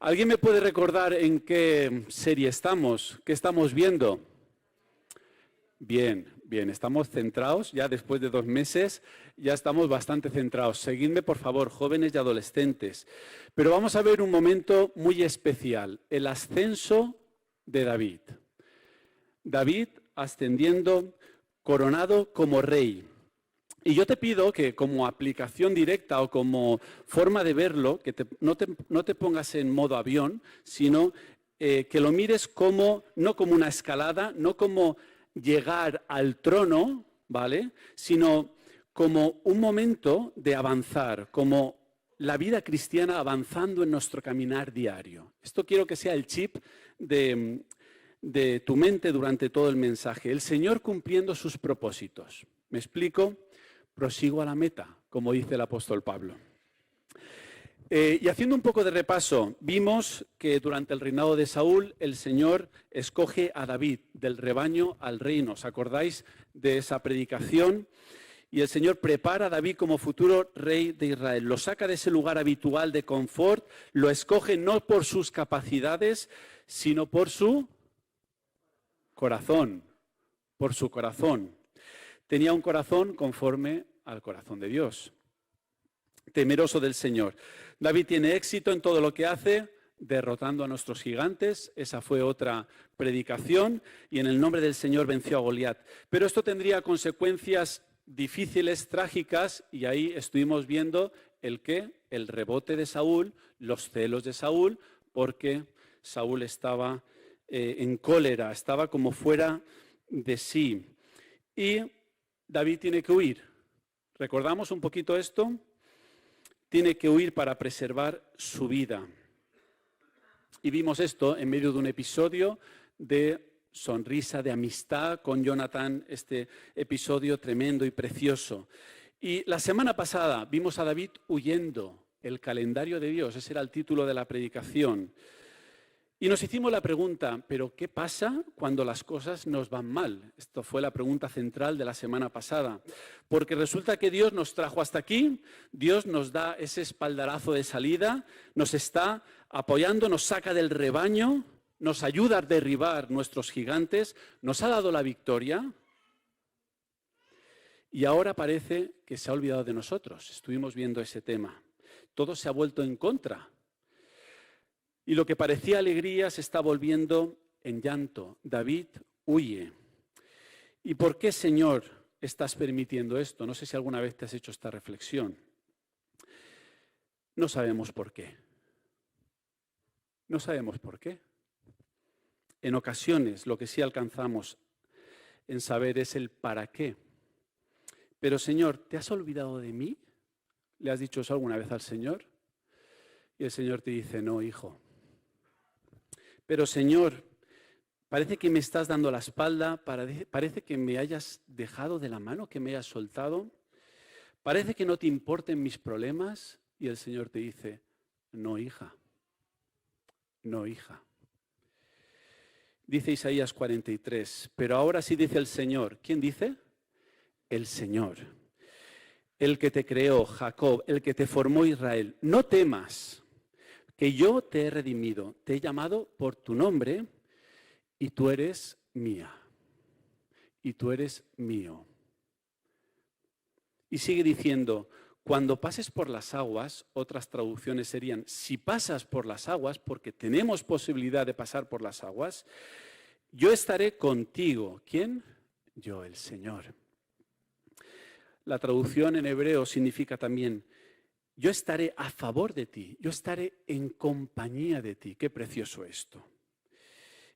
¿Alguien me puede recordar en qué serie estamos? ¿Qué estamos viendo? Bien, estamos centrados, ya después de 2 meses, ya estamos bastante centrados. Seguidme, por favor, jóvenes y adolescentes. Pero vamos a ver un momento muy especial, el ascenso de David. David ascendiendo, coronado como rey. Y yo te pido que como aplicación directa o como forma de verlo, que no te pongas en modo avión, sino que lo mires como, no como una escalada, no como llegar al trono, ¿vale? Sino como un momento de avanzar, como la vida cristiana avanzando en nuestro caminar diario. Esto quiero que sea el chip de tu mente durante todo el mensaje. El Señor cumpliendo sus propósitos. ¿Me explico? Prosigo a la meta, como dice el apóstol Pablo. Y haciendo un poco de repaso, vimos que durante el reinado de Saúl el Señor escoge a David del rebaño al reino. ¿Os acordáis de esa predicación? Y el Señor prepara a David como futuro rey de Israel. Lo saca de ese lugar habitual de confort, lo escoge no por sus capacidades, sino por su corazón. Por su corazón. Tenía un corazón conforme al corazón de Dios, temeroso del Señor. David tiene éxito en todo lo que hace, derrotando a nuestros gigantes. Esa fue otra predicación. Y en el nombre del Señor venció a Goliat. Pero esto tendría consecuencias difíciles, trágicas, y ahí estuvimos viendo el rebote de Saúl, los celos de Saúl, porque Saúl estaba en cólera, estaba como fuera de sí. Y David tiene que huir. ¿Recordamos un poquito esto? Tiene que huir para preservar su vida. Y vimos esto en medio de un episodio de sonrisa, de amistad con Jonatán, este episodio tremendo y precioso. Y la semana pasada vimos a David huyendo, el calendario de Dios, ese era el título de la predicación. Y nos hicimos la pregunta, ¿pero qué pasa cuando las cosas nos van mal? Esto fue la pregunta central de la semana pasada. Porque resulta que Dios nos trajo hasta aquí, Dios nos da ese espaldarazo de salida, nos está apoyando, nos saca del rebaño, nos ayuda a derribar nuestros gigantes, nos ha dado la victoria. Y ahora parece que se ha olvidado de nosotros. Estuvimos viendo ese tema. Todo se ha vuelto en contra. Y lo que parecía alegría se está volviendo en llanto. David huye. ¿Y por qué, Señor, estás permitiendo esto? No sé si alguna vez te has hecho esta reflexión. No sabemos por qué. No sabemos por qué. En ocasiones lo que sí alcanzamos en saber es el para qué. Pero, Señor, ¿te has olvidado de mí? ¿Le has dicho eso alguna vez al Señor? Y el Señor te dice, no, hijo. Pero, Señor, parece que me estás dando la espalda, parece que me hayas dejado de la mano, que me hayas soltado. Parece que no te importen mis problemas. Y el Señor te dice, no, hija. No, hija. Dice Isaías 43, pero ahora sí dice el Señor. ¿Quién dice? El Señor. El que te creó, Jacob, el que te formó Israel. No temas, que yo te he redimido, te he llamado por tu nombre y tú eres mía. Y tú eres mío. Y sigue diciendo, cuando pases por las aguas, otras traducciones serían, si pasas por las aguas, porque tenemos posibilidad de pasar por las aguas, yo estaré contigo. ¿Quién? Yo, el Señor. La traducción en hebreo significa también, yo estaré a favor de ti, yo estaré en compañía de ti. Qué precioso esto.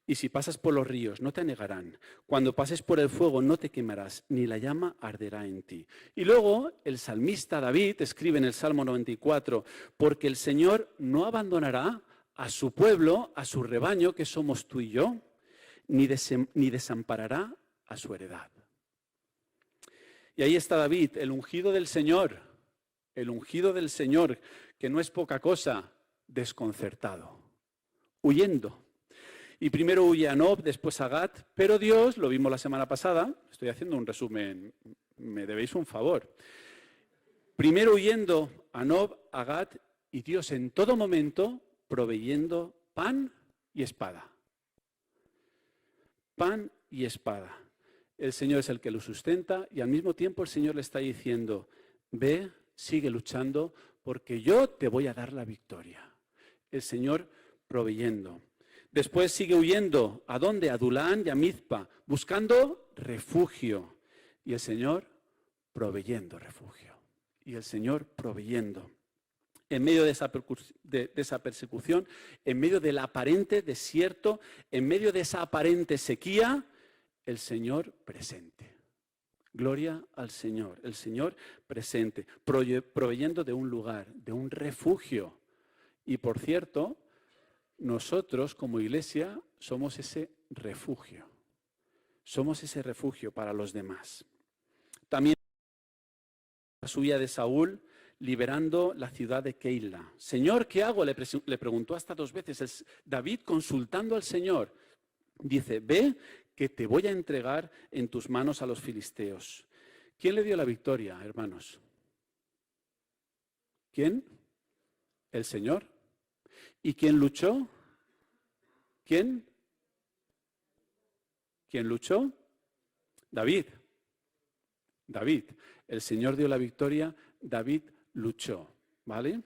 Y si pasas por los ríos, no te anegarán. Cuando pases por el fuego, no te quemarás, ni la llama arderá en ti. Y luego el salmista David escribe en el Salmo 94, porque el Señor no abandonará a su pueblo, a su rebaño, que somos tú y yo, ni desamparará a su heredad. Y ahí está David, el ungido del Señor, que no es poca cosa, desconcertado, huyendo. Y primero huye a Nob, después a Gat, pero Dios, lo vimos la semana pasada, estoy haciendo un resumen, me debéis un favor. Primero huyendo a Nob, a Gat, y Dios en todo momento proveyendo pan y espada. Pan y espada. El Señor es el que lo sustenta y al mismo tiempo el Señor le está diciendo, ve, sigue luchando porque yo te voy a dar la victoria. El Señor proveyendo. Después sigue huyendo. ¿A dónde? A Adulán y a Mizpa, buscando refugio. Y el Señor proveyendo refugio. Y el Señor proveyendo. En medio de esa persecución, en medio del aparente desierto, en medio de esa aparente sequía, el Señor presente. Gloria al Señor, el Señor presente, proveyendo de un lugar, de un refugio. Y por cierto, nosotros como iglesia somos ese refugio. Somos ese refugio para los demás. También la huida de Saúl, liberando la ciudad de Keila. Señor, ¿qué hago? Le preguntó hasta 2 veces. David consultando al Señor. Dice, ve que te voy a entregar en tus manos a los filisteos. ¿Quién le dio la victoria, hermanos? ¿Quién? El Señor. ¿Y quién luchó? ¿Quién? ¿Quién luchó? David. David. El Señor dio la victoria, David luchó, ¿vale?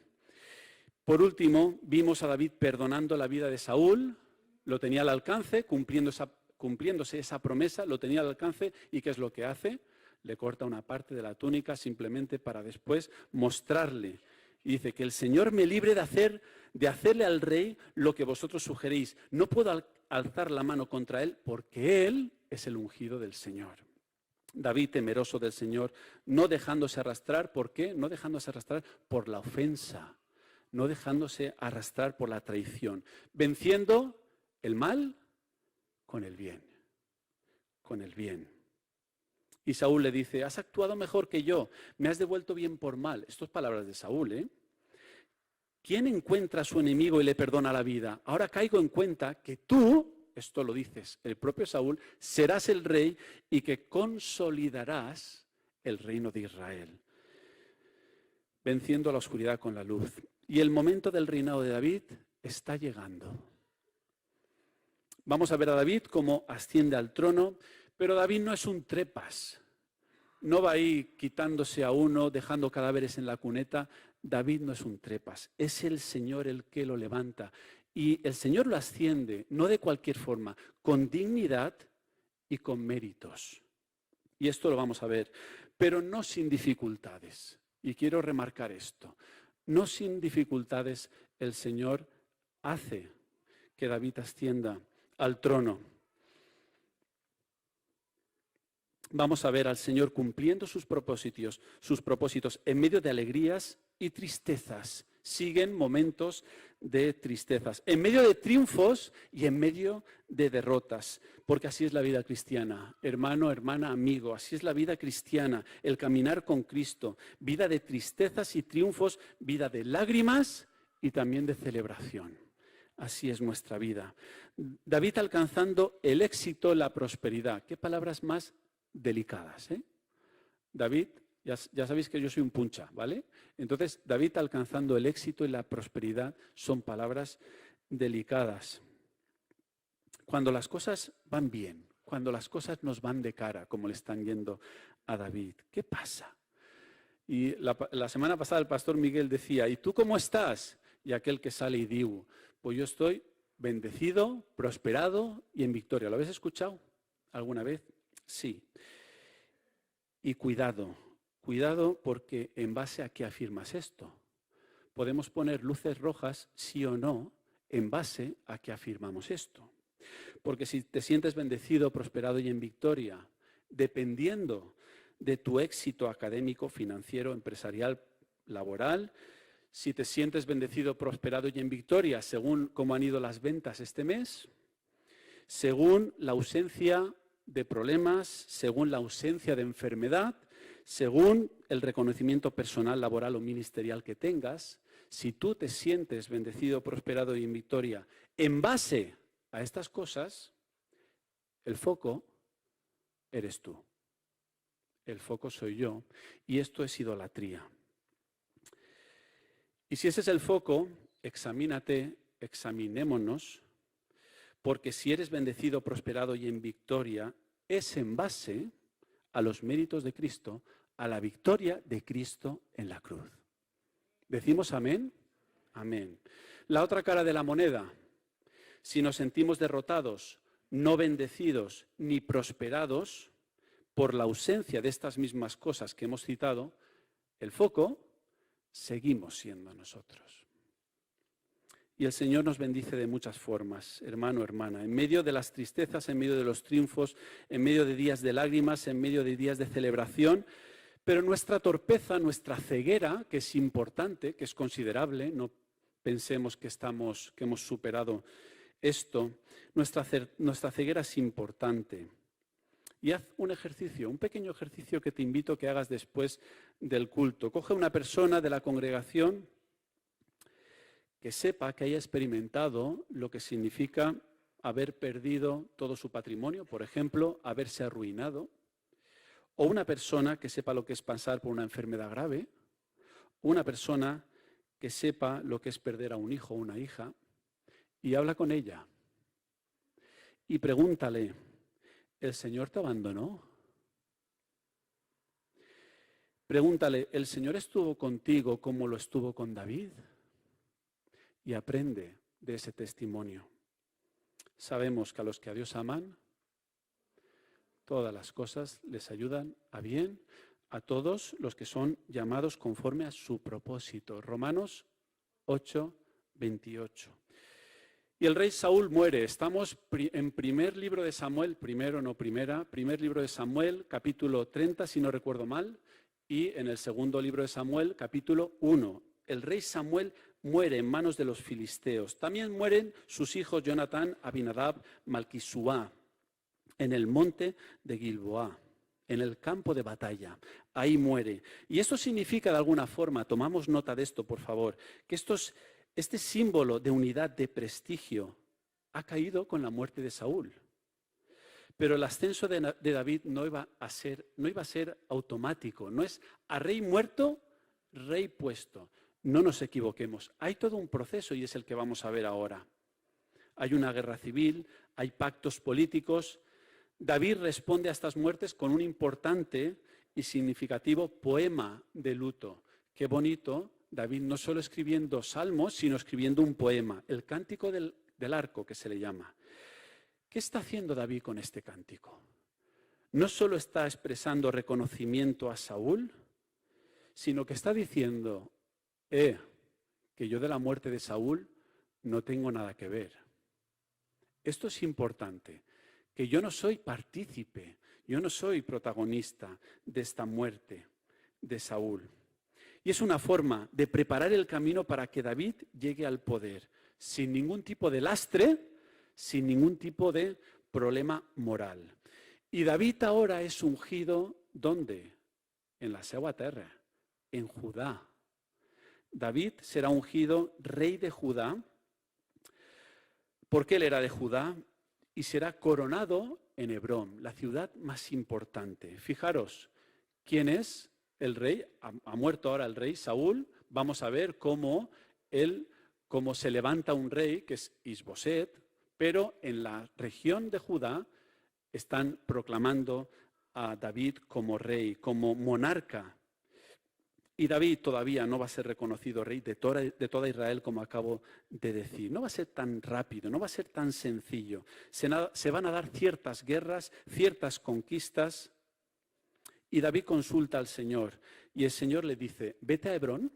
Por último, vimos a David perdonando la vida de Saúl, lo tenía al alcance, cumpliéndose esa promesa, lo tenía al alcance, ¿y qué es lo que hace? Le corta una parte de la túnica simplemente para después mostrarle. Y dice que el Señor me libre de hacerle al rey lo que vosotros sugerís. No puedo alzar la mano contra él porque él es el ungido del Señor. David, temeroso del Señor, no dejándose arrastrar, ¿por qué? No dejándose arrastrar por la ofensa, no dejándose arrastrar por la traición, venciendo el mal con el bien, con el bien. Y Saúl le dice, has actuado mejor que yo, me has devuelto bien por mal. Esto es palabras de Saúl, ¿eh? ¿Quién encuentra a su enemigo y le perdona la vida? Ahora caigo en cuenta que tú, esto lo dices, el propio Saúl, serás el rey y que consolidarás el reino de Israel, venciendo a la oscuridad con la luz. Y el momento del reinado de David está llegando. Vamos a ver a David cómo asciende al trono, pero David no es un trepas. No va ahí quitándose a uno, dejando cadáveres en la cuneta. David no es un trepas, es el Señor el que lo levanta. Y el Señor lo asciende, no de cualquier forma, con dignidad y con méritos. Y esto lo vamos a ver, pero no sin dificultades. Y quiero remarcar esto. No sin dificultades el Señor hace que David ascienda al trono. Vamos a ver al Señor cumpliendo sus propósitos en medio de alegrías y tristezas. Siguen momentos de tristezas, en medio de triunfos y en medio de derrotas, porque así es la vida cristiana, hermano, hermana, amigo, así es la vida cristiana, el caminar con Cristo, vida de tristezas y triunfos, vida de lágrimas y también de celebración. Así es nuestra vida. David alcanzando el éxito, la prosperidad. Qué palabras más delicadas, ¿eh? David, ya sabéis que yo soy un puncha, ¿vale? Entonces, David alcanzando el éxito y la prosperidad son palabras delicadas. Cuando las cosas van bien, cuando las cosas nos van de cara, como le están yendo a David, ¿qué pasa? Y la semana pasada el pastor Miguel decía, ¿y tú cómo estás? Y aquel que sale y digo, pues yo estoy bendecido, prosperado y en victoria. ¿Lo habéis escuchado alguna vez? Sí. Y cuidado porque en base a qué afirmas esto. Podemos poner luces rojas, sí o no, en base a qué afirmamos esto. Porque si te sientes bendecido, prosperado y en victoria, dependiendo de tu éxito académico, financiero, empresarial, laboral, si te sientes bendecido, prosperado y en victoria, según cómo han ido las ventas este mes, según la ausencia de problemas, según la ausencia de enfermedad, según el reconocimiento personal, laboral o ministerial que tengas, si tú te sientes bendecido, prosperado y en victoria, en base a estas cosas, el foco eres tú. El foco soy yo. Y esto es idolatría. Y si ese es el foco, examínate examinémonos, porque si eres bendecido, prosperado y en victoria, es en base a los méritos de Cristo, a la victoria de Cristo en la cruz. ¿Decimos amén? Amén. La otra cara de la moneda, si nos sentimos derrotados, no bendecidos ni prosperados por la ausencia de estas mismas cosas que hemos citado, el foco seguimos siendo nosotros. Y el Señor nos bendice de muchas formas, hermano, hermana, en medio de las tristezas, en medio de los triunfos, en medio de días de lágrimas, en medio de días de celebración. Pero nuestra torpeza, nuestra ceguera, que es importante, que es considerable, no pensemos que hemos superado esto, nuestra ceguera es importante. Y haz un ejercicio, un pequeño ejercicio que te invito a que hagas después del culto. Coge una persona de la congregación que sepa, que haya experimentado lo que significa haber perdido todo su patrimonio, por ejemplo, haberse arruinado, o una persona que sepa lo que es pasar por una enfermedad grave, una persona que sepa lo que es perder a un hijo o una hija, y habla con ella y pregúntale, ¿el Señor te abandonó? Pregúntale, ¿el Señor estuvo contigo como lo estuvo con David? Y aprende de ese testimonio. Sabemos que a los que a Dios aman, todas las cosas les ayudan a bien, a todos los que son llamados conforme a su propósito. Romanos 8, 28. Y el rey Saúl muere. Estamos en primer libro de Samuel, primer libro de Samuel, capítulo 30, si no recuerdo mal, y en el segundo libro de Samuel, capítulo 1. El rey Samuel muere en manos de los filisteos. También mueren sus hijos Jonatán, Abinadab, Malquisuá, en el monte de Gilboa, en el campo de batalla. Ahí muere. Y esto significa de alguna forma, tomamos nota de esto, por favor, que este símbolo de unidad, de prestigio, ha caído con la muerte de Saúl. Pero el ascenso de David no iba a ser automático. No es a rey muerto, rey puesto. No nos equivoquemos. Hay todo un proceso y es el que vamos a ver ahora. Hay una guerra civil, hay pactos políticos. David responde a estas muertes con un importante y significativo poema de luto. Qué bonito, David no solo escribiendo salmos, sino escribiendo un poema, el cántico del arco que se le llama. ¿Qué está haciendo David con este cántico? No solo está expresando reconocimiento a Saúl, sino que está diciendo, que yo de la muerte de Saúl no tengo nada que ver. Esto es importante, que yo no soy partícipe, yo no soy protagonista de esta muerte de Saúl. Y es una forma de preparar el camino para que David llegue al poder, sin ningún tipo de lastre, sin ningún tipo de problema moral. Y David ahora es ungido, ¿dónde? En la seva terra, en Judá. David será ungido rey de Judá, porque él era de Judá, y será coronado en Hebrón, la ciudad más importante. Fijaros, ¿quién es el rey? Ha muerto ahora el rey Saúl. Vamos a ver cómo se levanta un rey, que es Isboset, pero en la región de Judá están proclamando a David como rey, como monarca. Y David todavía no va a ser reconocido rey de toda Israel, como acabo de decir. No va a ser tan rápido, no va a ser tan sencillo. Se van a dar ciertas guerras, ciertas conquistas. Y David consulta al Señor. Y el Señor le dice, vete a Hebrón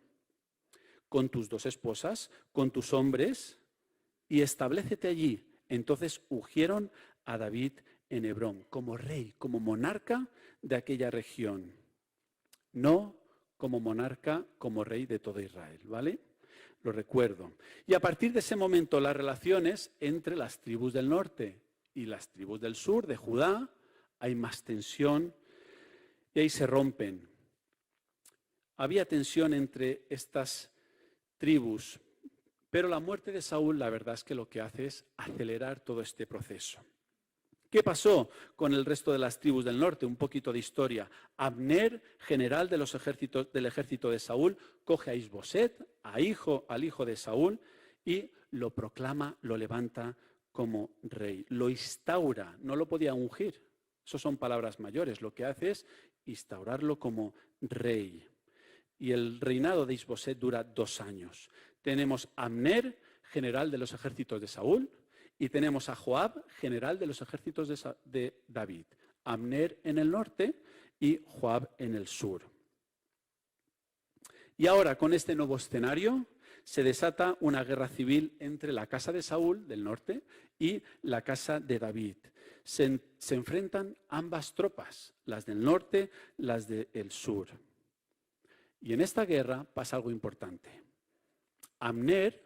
con tus 2 esposas, con tus hombres, y establécete allí. Entonces ungieron a David en Hebrón como rey, como monarca de aquella región. No como monarca, como rey de todo Israel, ¿vale? Lo recuerdo. Y a partir de ese momento las relaciones entre las tribus del norte y las tribus del sur, de Judá, hay más tensión y ahí se rompen. Había tensión entre estas tribus, pero la muerte de Saúl, la verdad es que lo que hace es acelerar todo este proceso. ¿Qué pasó con el resto de las tribus del norte? Un poquito de historia. Abner, general del ejército de Saúl, coge a Isboset, al hijo de Saúl, y lo proclama, lo levanta como rey. Lo instaura, no lo podía ungir. Eso son palabras mayores. Lo que hace es instaurarlo como rey. Y el reinado de Isboset dura 2 años. Tenemos a Abner, general de los ejércitos de Saúl, y tenemos a Joab, general de los ejércitos de David. Abner en el norte y Joab en el sur. Y ahora, con este nuevo escenario, se desata una guerra civil entre la casa de Saúl, del norte, y la casa de David. Se enfrentan ambas tropas, las del norte, las del sur. Y en esta guerra pasa algo importante. Abner,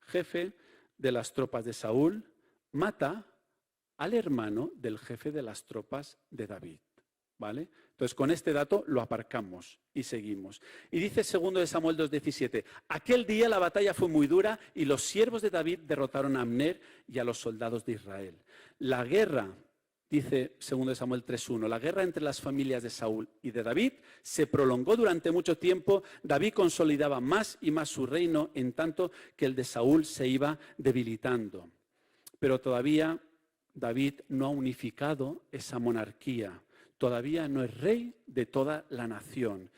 jefe de las tropas de Saúl, mata al hermano del jefe de las tropas de David. ¿Vale? Entonces, con este dato lo aparcamos y seguimos. Y dice 2 Samuel 2:17, aquel día la batalla fue muy dura y los siervos de David derrotaron a Abner y a los soldados de Israel. La guerra, dice 2 Samuel 3:1, la guerra entre las familias de Saúl y de David se prolongó durante mucho tiempo. David consolidaba más y más su reino, en tanto que el de Saúl se iba debilitando. Pero todavía David no ha unificado esa monarquía. Todavía no es rey de toda la nación.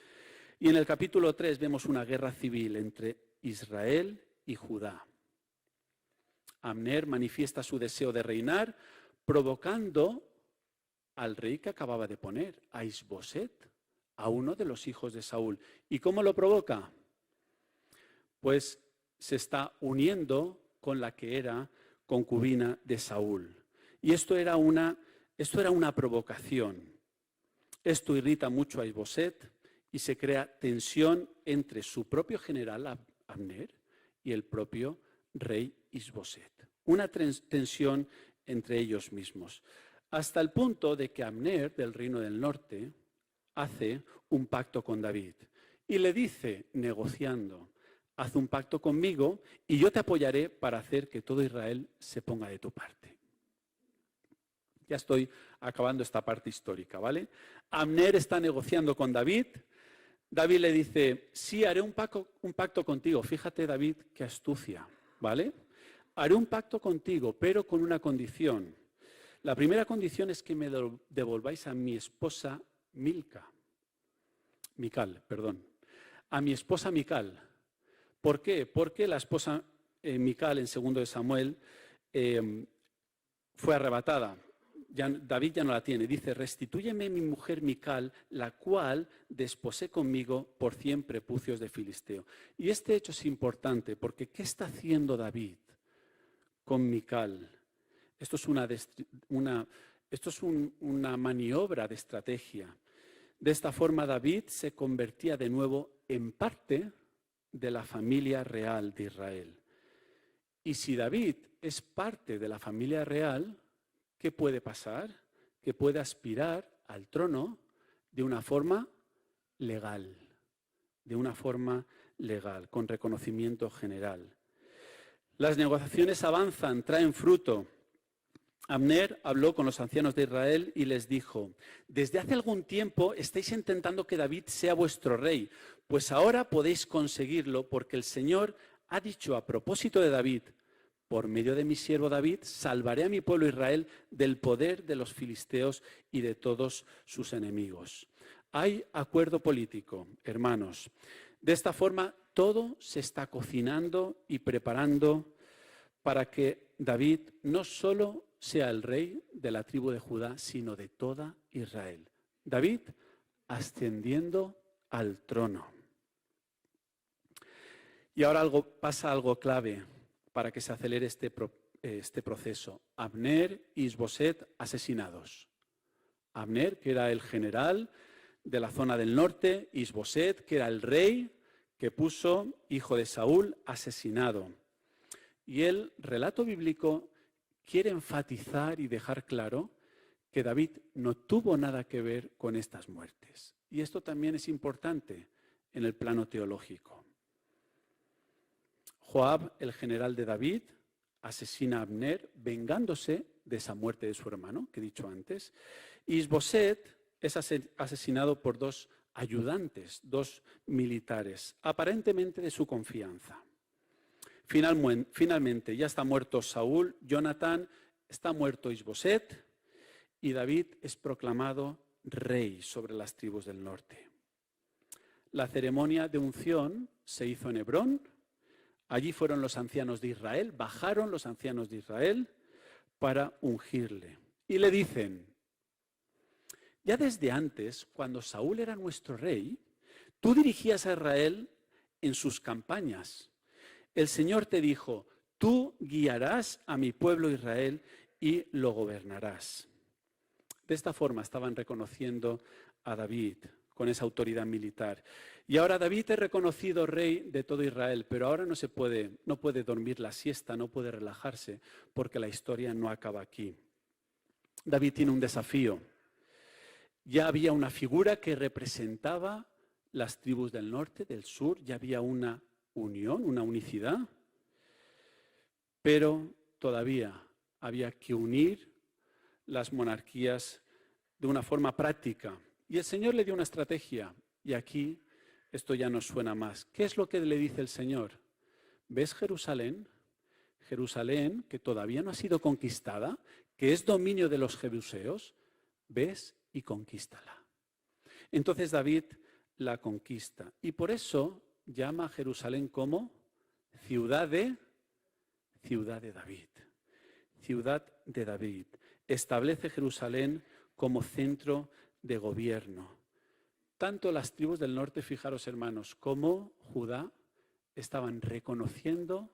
Y en el capítulo 3 vemos una guerra civil entre Israel y Judá. Abner manifiesta su deseo de reinar, provocando al rey que acababa de poner, a Isboset, a uno de los hijos de Saúl. ¿Y cómo lo provoca? Pues se está uniendo con la que era concubina de Saúl. Y esto era una provocación. Esto irrita mucho a Isboset y se crea tensión entre su propio general Abner y el propio rey Isboset. Una tensión entre ellos mismos. Hasta el punto de que Abner, del reino del norte, hace un pacto con David. Y le dice, negociando, haz un pacto conmigo y yo te apoyaré para hacer que todo Israel se ponga de tu parte. Ya estoy acabando esta parte histórica, ¿vale? Abner está negociando con David. David le dice, sí, haré un pacto contigo. Fíjate, David, qué astucia, ¿vale? Haré un pacto contigo, pero con una condición. La primera condición es que me devolváis a mi esposa Mical, a mi esposa Mical. ¿Por qué? Porque la esposa Mical, en 2 Samuel, fue arrebatada. David ya no la tiene. Dice, restitúyeme mi mujer Mical, la cual desposé conmigo por 100 prepucios de filisteo. Y este hecho es importante porque ¿qué está haciendo David con Mical? Esto es una maniobra de estrategia. De esta forma David se convertía de nuevo en parte de la familia real de Israel. Y si David es parte de la familia real, ¿qué puede pasar? Que puede aspirar al trono de una forma legal, con reconocimiento general. Las negociaciones avanzan, traen fruto. Abner habló con los ancianos de Israel y les dijo, desde hace algún tiempo estáis intentando que David sea vuestro rey, pues ahora podéis conseguirlo porque el Señor ha dicho a propósito de David, por medio de mi siervo David, salvaré a mi pueblo Israel del poder de los filisteos y de todos sus enemigos. Hay acuerdo político, hermanos. De esta forma, todo se está cocinando y preparando para que David no solo sea el rey de la tribu de Judá, sino de toda Israel. David ascendiendo al trono. Y ahora pasa algo clave para que se acelere este proceso. Abner y Isboset asesinados. Abner, que era el general de la zona del norte, Isboset, que era el rey que puso, hijo de Saúl, asesinado. Y el relato bíblico quiere enfatizar y dejar claro que David no tuvo nada que ver con estas muertes. Y esto también es importante en el plano teológico. Joab, el general de David, asesina a Abner vengándose de esa muerte de su hermano, que he dicho antes. Isboset es asesinado por 2 ayudantes, 2 militares, aparentemente de su confianza. Finalmente, ya está muerto Saúl, Jonatán, está muerto Isboset, y David es proclamado rey sobre las tribus del norte. La ceremonia de unción se hizo en Hebrón. Allí fueron los ancianos de Israel, bajaron los ancianos de Israel para ungirle. Y le dicen, ya desde antes, cuando Saúl era nuestro rey, tú dirigías a Israel en sus campañas. El Señor te dijo, tú guiarás a mi pueblo Israel y lo gobernarás. De esta forma estaban reconociendo a David con esa autoridad militar. Y ahora David es reconocido rey de todo Israel, pero ahora no puede dormir la siesta, no puede relajarse, porque la historia no acaba aquí. David tiene un desafío. Ya había una figura que representaba las tribus del norte, del sur, ya había una unión, una unicidad, pero todavía había que unir las monarquías de una forma práctica. Y el Señor le dio una estrategia, y aquí esto ya nos suena más. ¿Qué es lo que le dice el Señor? ¿Ves Jerusalén? Jerusalén, que todavía no ha sido conquistada, que es dominio de los jebuseos, ves y conquístala. Entonces David la conquista, y por eso llama a Jerusalén como ciudad de David. Ciudad de David. Establece Jerusalén como centro de gobierno. Tanto las tribus del norte, fijaros hermanos, como Judá estaban reconociendo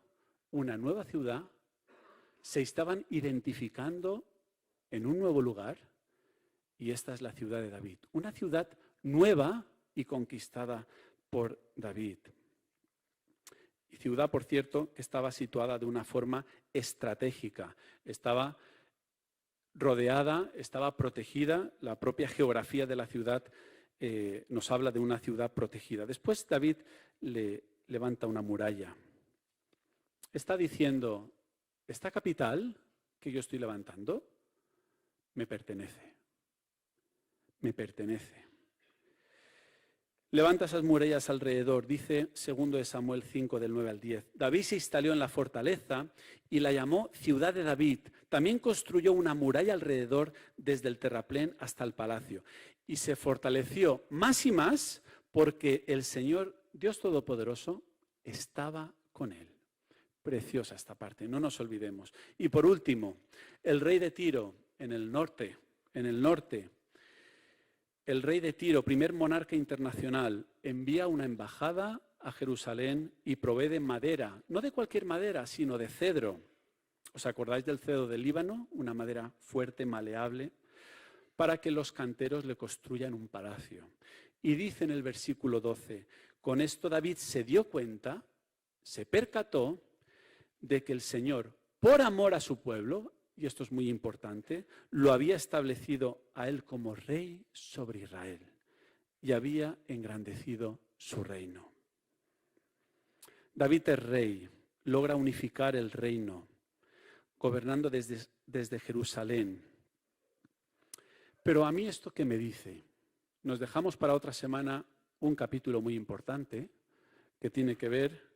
una nueva ciudad, se estaban identificando en un nuevo lugar, y esta es la ciudad de David. Una ciudad nueva y conquistada por David. Y ciudad, por cierto, que estaba situada de una forma estratégica. Estaba rodeada, estaba protegida. La propia geografía de la ciudad nos habla de una ciudad protegida. Después David le levanta una muralla. Está diciendo, esta capital que yo estoy levantando me pertenece. Me pertenece. Levanta esas murallas alrededor, dice 2 Samuel 5, del 9 al 10. David se instaló en la fortaleza y la llamó Ciudad de David. También construyó una muralla alrededor desde el terraplén hasta el palacio. Y se fortaleció más y más porque el Señor, Dios Todopoderoso, estaba con él. Preciosa esta parte, no nos olvidemos. Y por último, el rey de Tiro, en el norte, el rey de Tiro, primer monarca internacional, envía una embajada a Jerusalén y provee de madera, no de cualquier madera, sino de cedro. ¿Os acordáis del cedro del Líbano? Una madera fuerte, maleable, para que los canteros le construyan un palacio. Y dice en el versículo 12, con esto David se dio cuenta, se percató de que el Señor, por amor a su pueblo, y esto es muy importante, lo había establecido a él como rey sobre Israel y había engrandecido su reino. David es rey, logra unificar el reino, gobernando desde Jerusalén. Pero a mí esto que me dice, nos dejamos para otra semana un capítulo muy importante que tiene que ver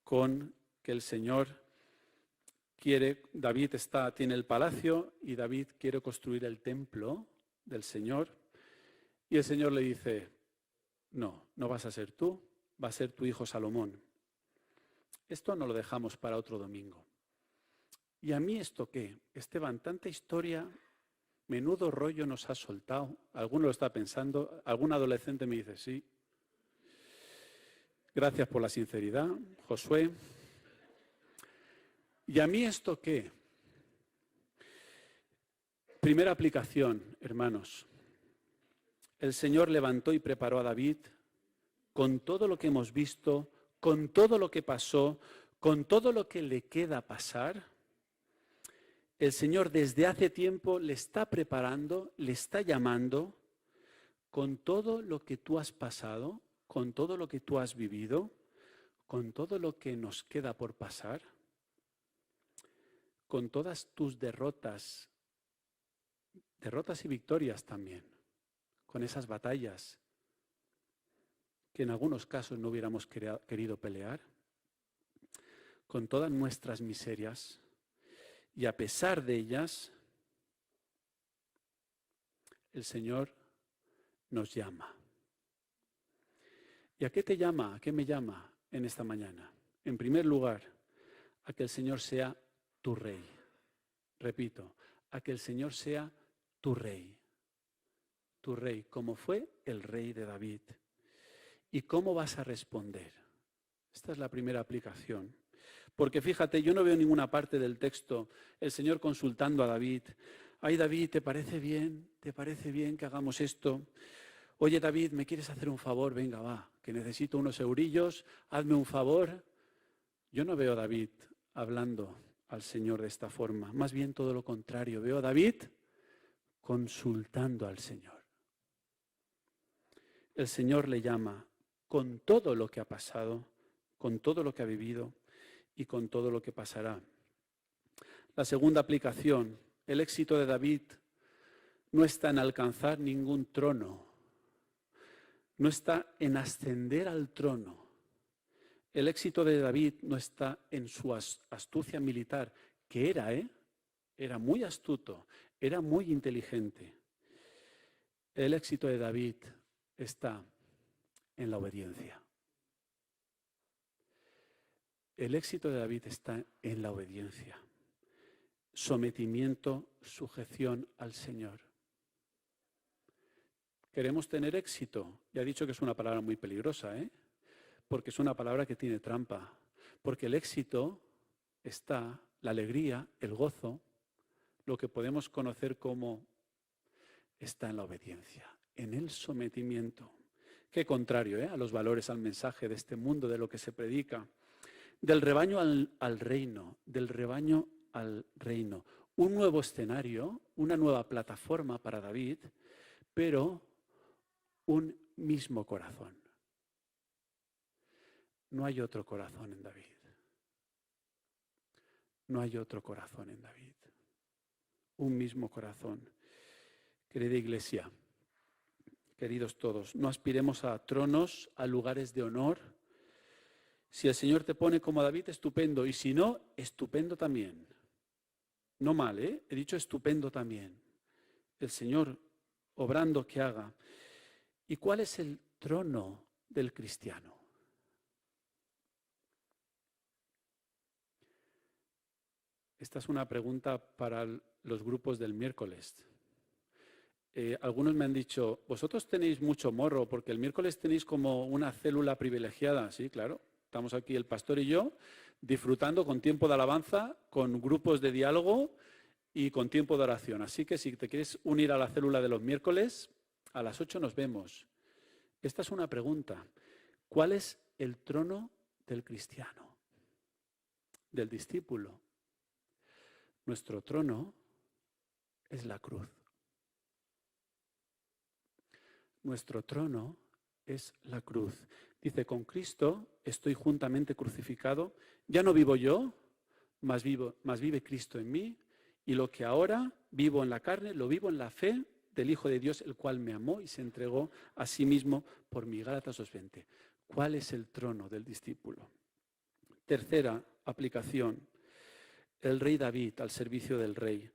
con que el Señor David tiene el palacio y David quiere construir el templo del Señor. Y el Señor le dice, no vas a ser tú, va a ser tu hijo Salomón. Esto no lo dejamos para otro domingo. ¿Y a mí esto qué? Esteban, tanta historia, menudo rollo nos ha soltado. Alguno lo está pensando, algún adolescente me dice, sí. Gracias por la sinceridad, Josué. ¿Y a mí esto qué? Primera aplicación, hermanos. El Señor levantó y preparó a David con todo lo que hemos visto, con todo lo que pasó, con todo lo que le queda pasar. El Señor desde hace tiempo le está preparando, le está llamando con todo lo que tú has pasado, con todo lo que tú has vivido, con todo lo que nos queda por pasar, con todas tus derrotas y victorias también, con esas batallas que en algunos casos no hubiéramos querido pelear, con todas nuestras miserias, y a pesar de ellas, el Señor nos llama. ¿Y a qué te llama? ¿A qué me llama en esta mañana? En primer lugar, a que el Señor sea tu rey. Repito, a que el Señor sea tu rey. Tu rey, como fue el rey de David. ¿Y cómo vas a responder? Esta es la primera aplicación. Porque fíjate, yo no veo en ninguna parte del texto el Señor consultando a David. Ay, David, ¿te parece bien? ¿Te parece bien que hagamos esto? Oye, David, ¿me quieres hacer un favor? Venga, va, que necesito unos eurillos, hazme un favor. Yo no veo a David hablando al Señor de esta forma. Más bien todo lo contrario. Veo a David consultando al Señor. El Señor le llama con todo lo que ha pasado, con todo lo que ha vivido y con todo lo que pasará. La segunda aplicación, el éxito de David no está en alcanzar ningún trono, no está en ascender al trono. El éxito de David no está en su astucia militar, que era muy astuto, era muy inteligente. El éxito de David está en la obediencia. El éxito de David está en la obediencia. Sometimiento, sujeción al Señor. ¿Queremos tener éxito? Ya he dicho que es una palabra muy peligrosa, porque es una palabra que tiene trampa. Porque el éxito está, la alegría, el gozo, lo que podemos conocer como está en la obediencia, en el sometimiento. Qué contrario, a los valores, al mensaje de este mundo, de lo que se predica. Del rebaño al reino, del rebaño al reino. Un nuevo escenario, una nueva plataforma para David, pero un mismo corazón. No hay otro corazón en David. No hay otro corazón en David. Un mismo corazón. Querida iglesia, queridos todos, no aspiremos a tronos, a lugares de honor. Si el Señor te pone como David, estupendo. Y si no, estupendo también. No mal, He dicho estupendo también. El Señor obrando que haga. ¿Y cuál es el trono del cristiano? Esta es una pregunta para los grupos del miércoles. Algunos me han dicho, vosotros tenéis mucho morro, porque el miércoles tenéis como una célula privilegiada. Sí, claro. Estamos aquí el pastor y yo disfrutando con tiempo de alabanza, con grupos de diálogo y con tiempo de oración. Así que si te quieres unir a la célula de los miércoles, a las 8 nos vemos. Esta es una pregunta. ¿Cuál es el trono del cristiano? Del discípulo. Nuestro trono es la cruz. Nuestro trono es la cruz. Dice, con Cristo estoy juntamente crucificado. Ya no vivo yo, mas vive Cristo en mí. Y lo que ahora vivo en la carne, lo vivo en la fe del Hijo de Dios, el cual me amó y se entregó a sí mismo por mí. Gálatas 2:20. ¿Cuál es el trono del discípulo? Tercera aplicación. El rey David al servicio del rey.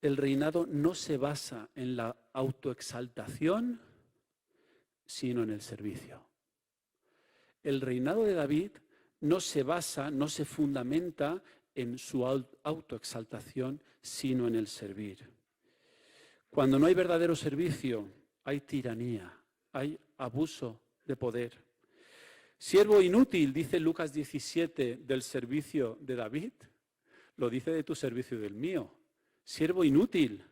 El reinado no se basa en la autoexaltación, sino en el servicio. El reinado de David no se basa, no se fundamenta en su autoexaltación, sino en el servir. Cuando no hay verdadero servicio, hay tiranía, hay abuso de poder. Siervo inútil, dice Lucas 17 del servicio de David, lo dice de tu servicio y del mío. Siervo inútil.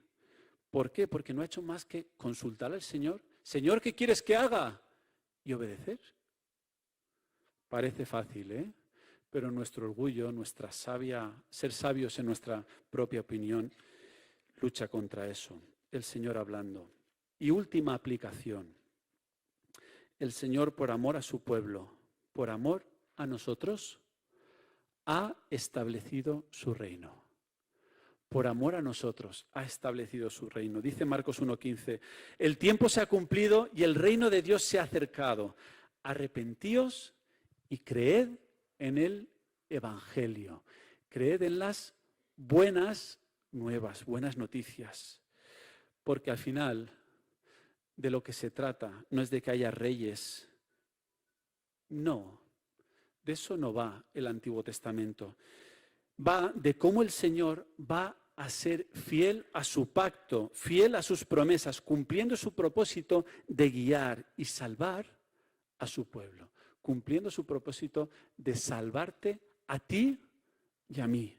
¿Por qué? Porque no ha hecho más que consultar al Señor. Señor, ¿qué quieres que haga? Y obedecer. Parece fácil, pero nuestro orgullo, ser sabios en nuestra propia opinión, lucha contra eso. El Señor hablando. Y última aplicación. El Señor, por amor a su pueblo, por amor a nosotros, ha establecido su reino. Por amor a nosotros ha establecido su reino. Dice Marcos 1:15, el tiempo se ha cumplido y el reino de Dios se ha acercado. Arrepentíos y creed en el evangelio. Creed en las buenas nuevas, buenas noticias. Porque al final de lo que se trata no es de que haya reyes. No, de eso no va el Antiguo Testamento. Va de cómo el Señor va a ser fiel a su pacto, fiel a sus promesas, cumpliendo su propósito de guiar y salvar a su pueblo, cumpliendo su propósito de salvarte a ti y a mí.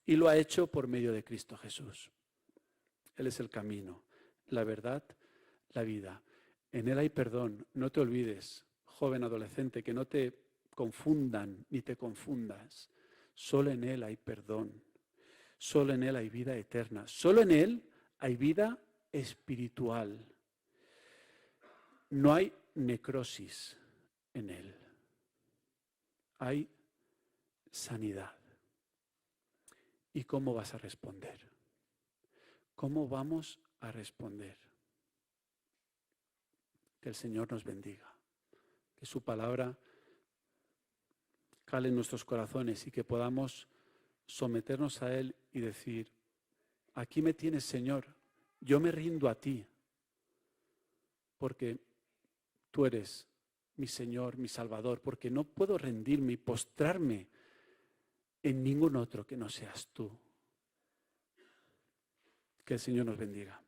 Y lo ha hecho por medio de Cristo Jesús. Él es el camino, la verdad, la vida. En Él hay perdón. No te olvides, joven adolescente, que no te confundan ni te confundas. Solo en Él hay perdón. Solo en Él hay vida eterna. Solo en Él hay vida espiritual. No hay necrosis en Él. Hay sanidad. ¿Y cómo vas a responder? ¿Cómo vamos a responder? Que el Señor nos bendiga. Que su palabra cale en nuestros corazones y que podamos someternos a Él y decir, aquí me tienes, Señor, yo me rindo a ti, porque tú eres mi Señor, mi Salvador, porque no puedo rendirme y postrarme en ningún otro que no seas tú. Que el Señor nos bendiga.